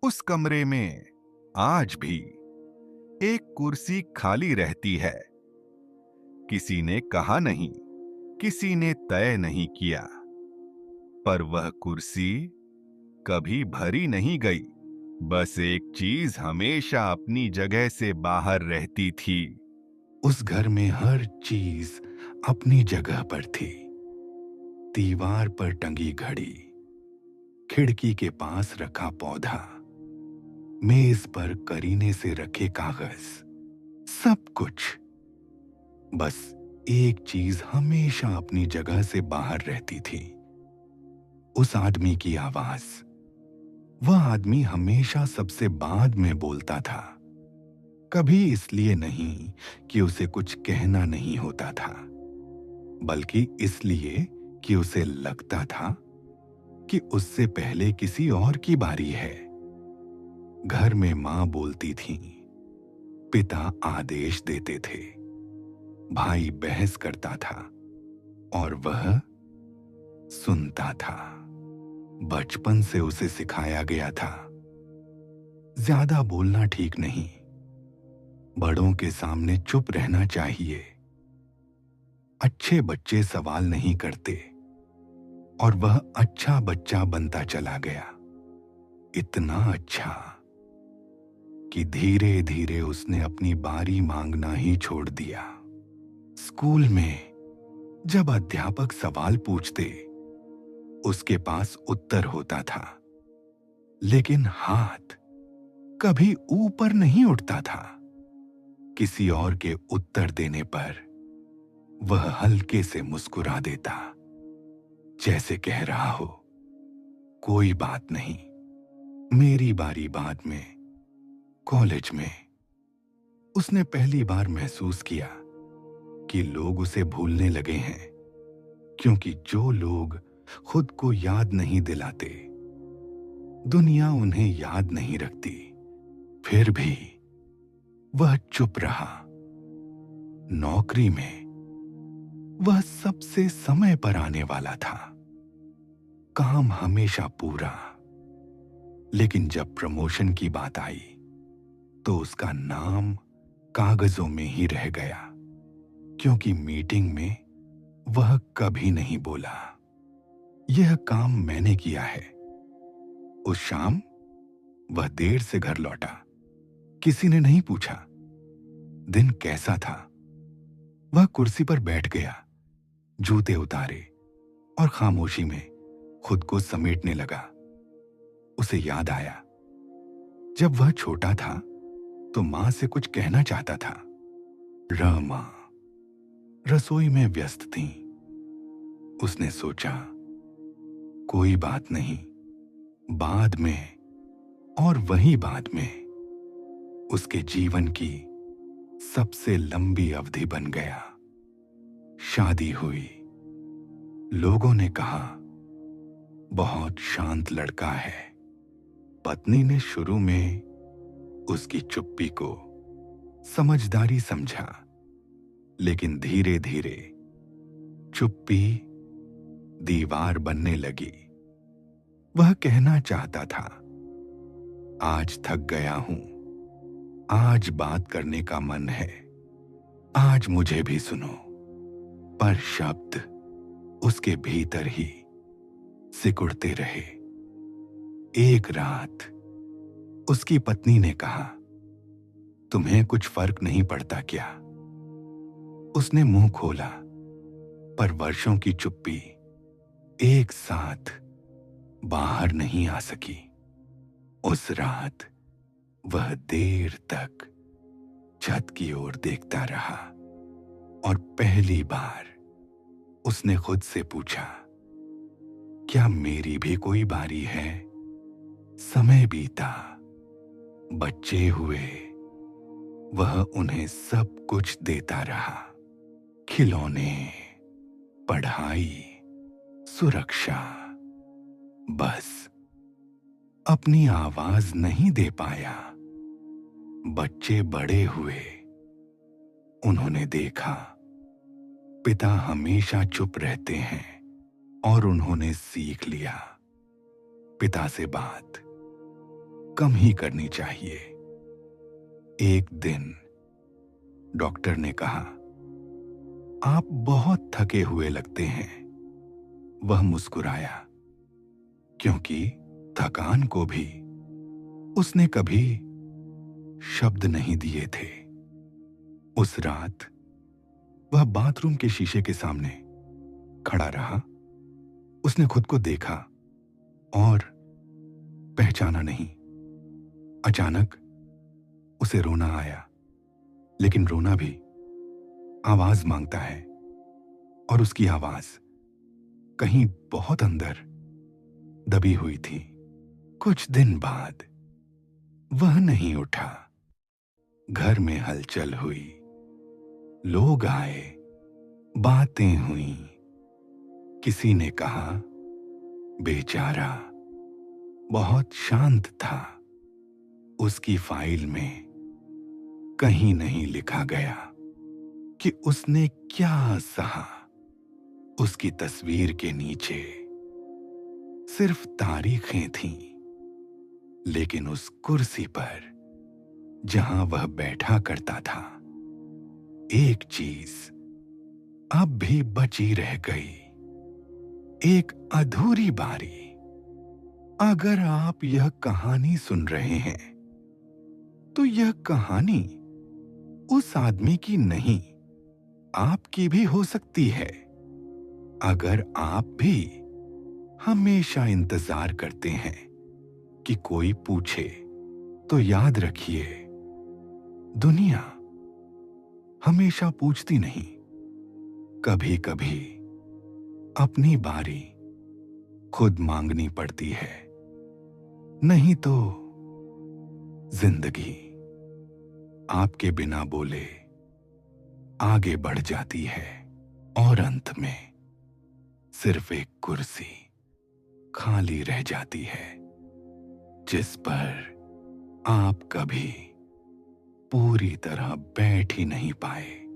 उस कमरे में आज भी एक कुर्सी खाली रहती है। किसी ने कहा नहीं, किसी ने तय नहीं किया, पर वह कुर्सी कभी भरी नहीं गई। बस एक चीज हमेशा अपनी जगह से बाहर रहती थी। उस घर में हर चीज अपनी जगह पर थी। दीवार पर टंगी घड़ी, खिड़की के पास रखा पौधा, मेज पर करीने से रखे कागज, सब कुछ। बस एक चीज हमेशा अपनी जगह से बाहर रहती थी, उस आदमी की आवाज। वह आदमी हमेशा सबसे बाद में बोलता था। कभी इसलिए नहीं कि उसे कुछ कहना नहीं होता था, बल्कि इसलिए कि उसे लगता था कि उससे पहले किसी और की बारी है। घर में मां बोलती थी, पिता आदेश देते थे, भाई बहस करता था और वह सुनता था। बचपन से उसे सिखाया गया था, ज्यादा बोलना ठीक नहीं, बड़ों के सामने चुप रहना चाहिए। अच्छे बच्चे सवाल नहीं करते, और वह अच्छा बच्चा बनता चला गया। इतना अच्छा कि धीरे धीरे उसने अपनी बारी मांगना ही छोड़ दिया। स्कूल में जब अध्यापक सवाल पूछते, उसके पास उत्तर होता था, लेकिन हाथ कभी ऊपर नहीं उठता था। किसी और के उत्तर देने पर वह हल्के से मुस्कुरा देता, जैसे कह रहा हो, कोई बात नहीं, मेरी बारी बाद में। कॉलेज में उसने पहली बार महसूस किया कि लोग उसे भूलने लगे हैं, क्योंकि जो लोग खुद को याद नहीं दिलाते, दुनिया उन्हें याद नहीं रखती। फिर भी वह चुप रहा। नौकरी में वह सबसे समय पर आने वाला था, काम हमेशा पूरा। लेकिन जब प्रमोशन की बात आई तो उसका नाम कागजों में ही रह गया, क्योंकि मीटिंग में वह कभी नहीं बोला, यह काम मैंने किया है। उस शाम वह देर से घर लौटा। किसी ने नहीं पूछा दिन कैसा था। वह कुर्सी पर बैठ गया, जूते उतारे और खामोशी में खुद को समेटने लगा। उसे याद आया, जब वह छोटा था तो मां से कुछ कहना चाहता था। रमा रसोई में व्यस्त थी। उसने सोचा, कोई बात नहीं, बाद में। और वही बाद में उसके जीवन की सबसे लंबी अवधि बन गया। शादी हुई। लोगों ने कहा, बहुत शांत लड़का है। पत्नी ने शुरू में उसकी चुप्पी को समझदारी समझा, लेकिन धीरे धीरे चुप्पी दीवार बनने लगी। वह कहना चाहता था, आज थक गया हूं, आज बात करने का मन है, आज मुझे भी सुनो। पर शब्द उसके भीतर ही सिकुड़ते रहे। एक रात उसकी पत्नी ने कहा, तुम्हें कुछ फर्क नहीं पड़ता क्या? उसने मुंह खोला, पर वर्षों की चुप्पी एक साथ बाहर नहीं आ सकी। उस रात वह देर तक छत की ओर देखता रहा, और पहली बार उसने खुद से पूछा, क्या मेरी भी कोई बारी है? समय बीता, बच्चे हुए, वह उन्हें सब कुछ देता रहा। खिलौने, पढ़ाई, सुरक्षा। बस अपनी आवाज नहीं दे पाया। बच्चे बड़े हुए। उन्होंने देखा, पिता हमेशा चुप रहते हैं, और उन्होंने सीख लिया, पिता से बात कम ही करनी चाहिए। एक दिन डॉक्टर ने कहा, आप बहुत थके हुए लगते हैं। वह मुस्कुराया, क्योंकि थकान को भी उसने कभी शब्द नहीं दिए थे। उस रात वह बाथरूम के शीशे के सामने खड़ा रहा। उसने खुद को देखा और पहचाना नहीं। अचानक उसे रोना आया, लेकिन रोना भी आवाज मांगता है, और उसकी आवाज कहीं बहुत अंदर दबी हुई थी। कुछ दिन बाद वह नहीं उठा। घर में हलचल हुई, लोग आए, बातें हुई। किसी ने कहा, बेचारा बहुत शांत था। उसकी फाइल में कहीं नहीं लिखा गया कि उसने क्या सहा। उसकी तस्वीर के नीचे सिर्फ तारीखें थीं, लेकिन उस कुर्सी पर जहां वह बैठा करता था, एक चीज अब भी बची रह गई, एक अधूरी बारी। अगर आप यह कहानी सुन रहे हैं, तो यह कहानी उस आदमी की नहीं, आपकी भी हो सकती है। अगर आप भी हमेशा इंतजार करते हैं कि कोई पूछे, तो याद रखिए, दुनिया हमेशा पूछती नहीं। कभी कभी अपनी बारी खुद मांगनी पड़ती है, नहीं तो जिंदगी आपके बिना बोले आगे बढ़ जाती है, और अंत में सिर्फ एक कुर्सी खाली रह जाती है, जिस पर आप कभी पूरी तरह बैठ ही नहीं पाए।